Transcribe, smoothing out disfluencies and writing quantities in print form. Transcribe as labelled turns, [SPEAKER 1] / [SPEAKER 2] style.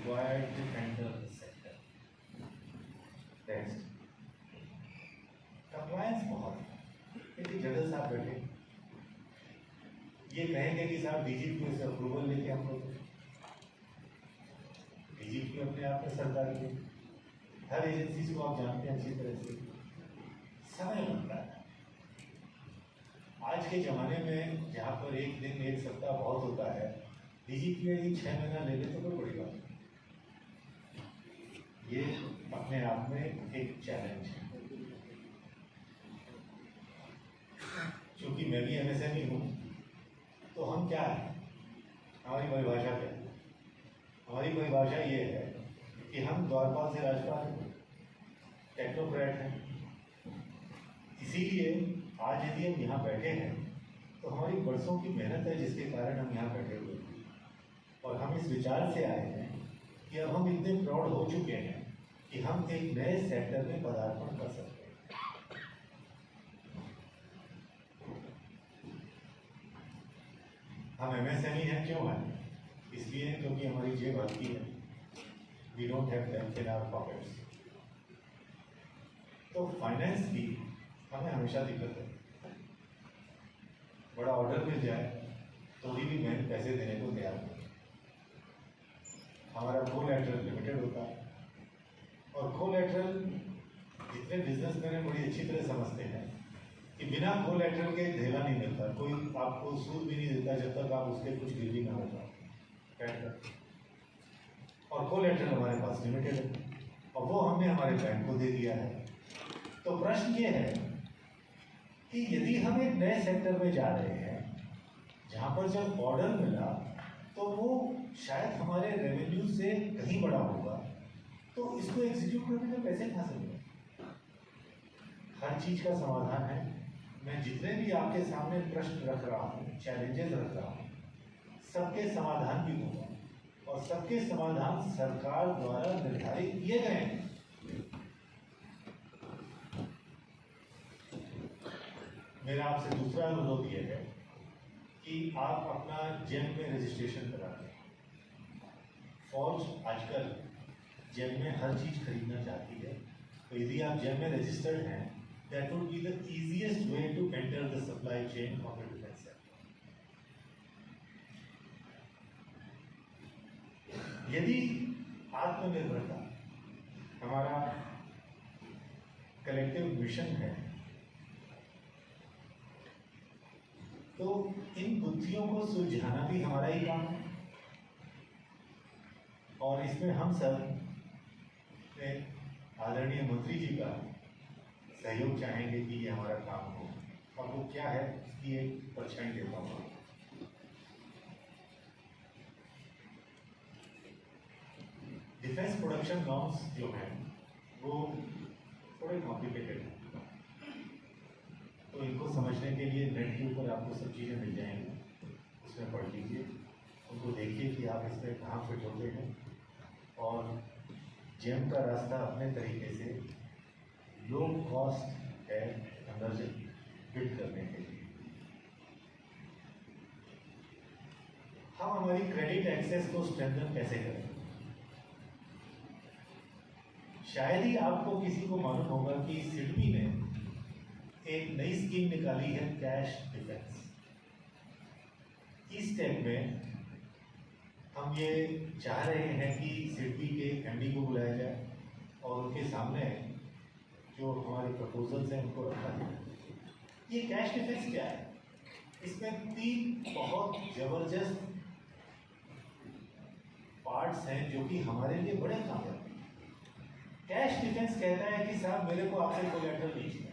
[SPEAKER 1] required to enter the sector. Next, compliance बहुत है। क्योंकि जगह साहब बैठे ये कहेंगे कि साहब डीजीपी से अप्रूवल लेके हमको, डीजीपी अपने आप में सरकार के हर एजेंसी को आप जानते हैं अच्छी तरह से, समय लगता है। आज के ज़माने में जहाँ पर एक दिन एक सप्ताह बहुत होता है, डीजीपी यदि 6 महीना ले ले तो कोई बड़ी बात नहीं। ये अपने आप में एक चैलेंज है। क्योंकि मैं भी एमएसएमई हूँ, तो हम क्या है, हमारी परिभाषा क्या है? हमारी परिभाषा ये है कि हम द्वारपाल से राजपाल हैं, टेक्नोक्रेट हैं। इसीलिए आज यदि हम यहाँ बैठे हैं तो हमारी बरसों की मेहनत है जिसके कारण हम यहाँ बैठे हुए हैं। और हम इस विचार से आए हैं कि अब हम इतने प्रौढ़ हो चुके हैं कि हम एक नए सेक्टर में पदार्पण कर सकते हैं। हम एमएसएमई हैं, क्यों हैं? इसलिए क्योंकि हमारी जेब हल्की है, we don't have depth in our pockets. तो फाइनेंस की हमें हमेशा दिक्कत है। बड़ा ऑर्डर मिल जाए तो भी मैं पैसे देने को तैयार नहीं। हमारा कोलैटरल लिमिटेड होता है, और कोलैटरल जितने बिजनेसमैन हैं बड़ी अच्छी तरह समझते हैं कि बिना कोलैटरल के धेला नहीं मिलता। कोई आपको सूद भी नहीं देता जब तक आप उसके कुछ गिरवी ना रखा बैठ। और कोलैटरल हमारे पास लिमिटेड है, और वो हमने हमारे बैंक को दे दिया है। तो प्रश्न ये है कि यदि हम एक नए सेक्टर में जा रहे हैं जहाँ पर जब ऑर्डर मिला तो वो शायद हमारे रेवेन्यू से कहीं बड़ा होगा, तो इसको एग्जीक्यूट करने में पैसे कहाँ से मिले? हर चीज़ का समाधान है। मैं जितने भी आपके सामने प्रश्न रख रहा हूँ, चैलेंजेस रख रहा हूँ, सबके समाधान भी होगा, और सबके समाधान सरकार द्वारा निर्धारित किए गए हैं। मेरा आपसे दूसरा अनुरोध यह है कि आप अपना जेम में रजिस्ट्रेशन करा लें। फौज आजकल जेम में हर चीज़ खरीदना चाहती है, तो यदि आप जेम में रजिस्टर्ड हैं, that would be the easiest way to enter the supply chain of the defence sector. यदि आत्मनिर्भरता हमारा कलेक्टिव मिशन है, तो इन बुद्धियों को सुलझाना भी हमारा ही काम है। और इसमें हम सब आदरणीय मंत्री जी का सहयोग चाहेंगे कि ये हमारा काम हो, और वो क्या है इसकी एक परछाई देता हूँ। डिफेंस प्रोडक्शन नॉर्म्स जो हैं वो थोड़े कॉम्प्लिकेटेड हैं, तो इनको समझने के लिए नेट के ऊपर आपको सब चीज़ें मिल जाएंगी, उसमें पढ़ लीजिए, उनको देखिए कि आप इसमें कहाँ फिट होते हैं, और जेम का रास्ता अपने तरीके से लो कॉस्ट है अंदर से फिट करने के लिए। हम हमारी क्रेडिट एक्सेस को स्ट्रेंथन कैसे करें? शायद ही आपको किसी को मालूम होगा कि सिडबी ने एक नई स्कीम निकाली है, कैश डिफेंस। इस स्टेप में हम ये चाह रहे हैं कि सिडबी के एमडी को बुलाया जाए और उनके सामने जो हमारे प्रपोजल्स हैं उनको रखा जाए। ये कैश डिफेंस क्या है? इसमें 3 बहुत जबरदस्त पार्ट्स हैं जो कि हमारे लिए बड़े काम हैं। कैश डिफेंस कहता है कि साहब मेरे को आपसे कोलैटरल नहीं चाहिए,